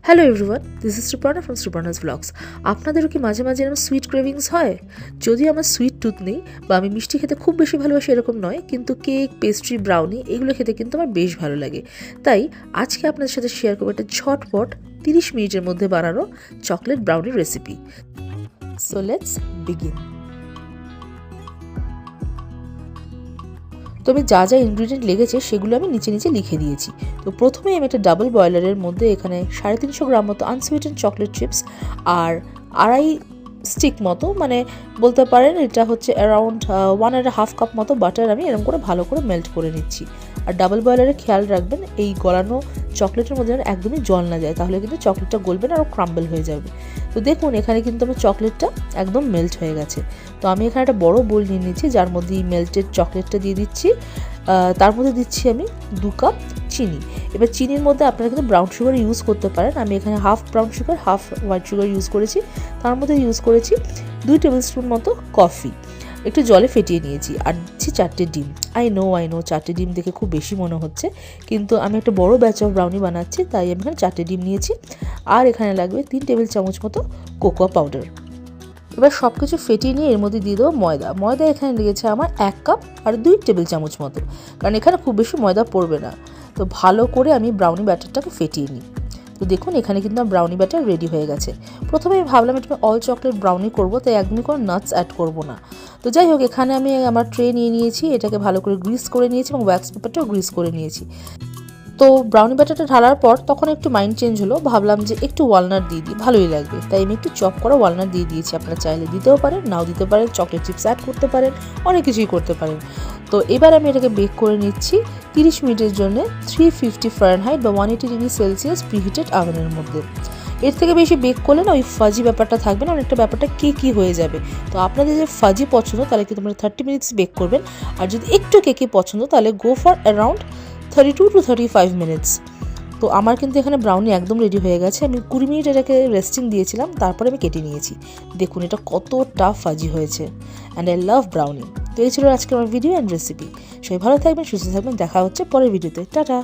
Hello everyone, this is Suparna from Suparna's blogs. আপনাদেরও কি মাঝে মাঝে এরকম সুইট ক্রেভিংস হয়? যদি আমার সুইট টুথ নেই বা আমি মিষ্টি খেতে খুব বেশি ভালোবাসি এরকম নয়, কিন্তু কেক, পেস্ট্রি, ব্রাউনি এগুলো খেতে কিন্তু আমার বেশ ভালো লাগে। তাই আজকে আপনাদের সাথে শেয়ার করবো একটা ঝটপট 30 মিনিটের মধ্যে বানানো চকলেট ব্রাউনির রেসিপি। So let's begin. তো আমি যা যা ইনগ্রিডিয়েন্ট লেগেছে সেগুলো আমি নিচে নিচে লিখে দিয়েছি। তো প্রথমেই আমি একটা ডাবল বয়লারের মধ্যে এখানে 350 গ্রাম মতো আনসুইটেন্ড চকলেট চিপস আর 2.5 স্টিক মতো, মানে বলতে পারেন এটা হচ্ছে অ্যারাউন্ড 1.5 কাপ মতো বাটার আমি এরকম করে ভালো করে মেল্ট করে নিচ্ছি। আর ডাবল বয়লারে খেয়াল রাখবেন এই গলানো চকলেটের মধ্যে একদমই জল না যায়, তাহলে কিন্তু চকলেটটা গলবে না আর ক্রাম্বল হয়ে যাবে। তো দেখুন এখানে কিন্তু আমার চকলেটটা একদম মেল্ট হয়ে গেছে। তো আমি এখানে একটা বড় বোল নিয়ে নিচ্ছি, যার মধ্যে এই মেল্টেড চকলেটটা দিয়ে দিচ্ছি। তার মধ্যে দিচ্ছি আমি 2 কাপ চিনি। এবার চিনির মধ্যে আপনারা কিন্তু ব্রাউন সুগার ইউজ করতে পারেন। আমি এখানে half brown sugar half white sugar use করেছি। তার মধ্যে ইউজ করেছি 2 টেবিল স্পুন মতো কফি, একটু জলে ফেটিয়ে নিয়েছি। আর দিচ্ছি 4টে ডিম। আই নো 4টে ডিম দেখে খুব বেশি মনে হচ্ছে, কিন্তু আমি একটা বড় ব্যাচ অফ ব্রাউনি বানাচ্ছি, তাই আমি এখানে 4টে ডিম নিয়েছি। আর এখানে লাগবে 3 টেবিল চামচ মতো কোকো পাউডার। এবার সব কিছু ফেটিয়ে নিয়ে এর মধ্যে দিয়ে দেবো ময়দা এখানে লেগেছে আমার 1 কাপ আর 2 টেবিল চামচ মতো, কারণ এখানে খুব বেশি ময়দা পড়বে না। তো ভালো করে আমি ব্রাউনি ব্যাটারটাকে ফেটিয়ে নিই। তো দেখুন এখানে কিন্তু আমার ব্রাউনি ব্যাটার রেডি হয়ে গেছে। প্রথমে আমি ভাবলাম এটা অল চকলেট ব্রাউনি করবো, তাই একদমই কোনো নাটস অ্যাড করবো না। তো যাই হোক, এখানে আমি আমার ট্রে নিয়ে নিয়েছি, এটাকে ভালো করে গ্রিস করে নিয়েছি এবং ওয়্যাক্স পেপারটাও গ্রিস করে নিয়েছি। তো ব্রাউনি ব্যাটারটা ঢালার পর তখন একটু মাইন্ড চেঞ্জ হলো, ভাবলাম যে একটু ওয়ালনাট দিয়ে দিই, ভালোই লাগবে, তাই আমি একটু চপ করা ওয়ালনাট দিয়ে দিয়েছি। আপনারা চাইলে দিতেও পারেন, নাও দিতে পারেন, চকলেট চিপস অ্যাড করতে পারেন, অনেক কিছুই করতে পারেন। তো এবার আমি এটাকে বেক করে নিচ্ছি 30 মিনিটের জন্য 350 ফারেনহাইট বা 180 ডিগ্রি সেলসিয়াস প্রিহিটেড ওভেনের মধ্যে। এর থেকে বেশি বেক করলে না ওই ফাজি ব্যাপারটা থাকবে না, অনেকটা ব্যাপারটা কেকি হয়ে যাবে। তো আপনাদের যে ফাজি পছন্দ তাহলে কিন্তু তোমরা 30 মিনিটস বেক করবেন, আর যদি একটু কেকি পছন্দ তাহলে go for around 32 to 35 minutes. তো আমার কিন্তু এখানে ব্রাউনি একদম রেডি হয়ে গেছে। আমি 20 মিনিট এটাকে রেস্টিং দিয়েছিলাম, তারপরে আমি কেটে নিয়েছি। দেখুন এটা কতটা ফাজি হয়েছে, অ্যান্ড আই লাভ ব্রাউনি। তো এই ছিল আজকে আমার ভিডিও অ্যান্ড রেসিপি। সবাই ভালো থাকবেন, সুস্থ থাকবেন, দেখা হচ্ছে পরের ভিডিওতে। টাটা।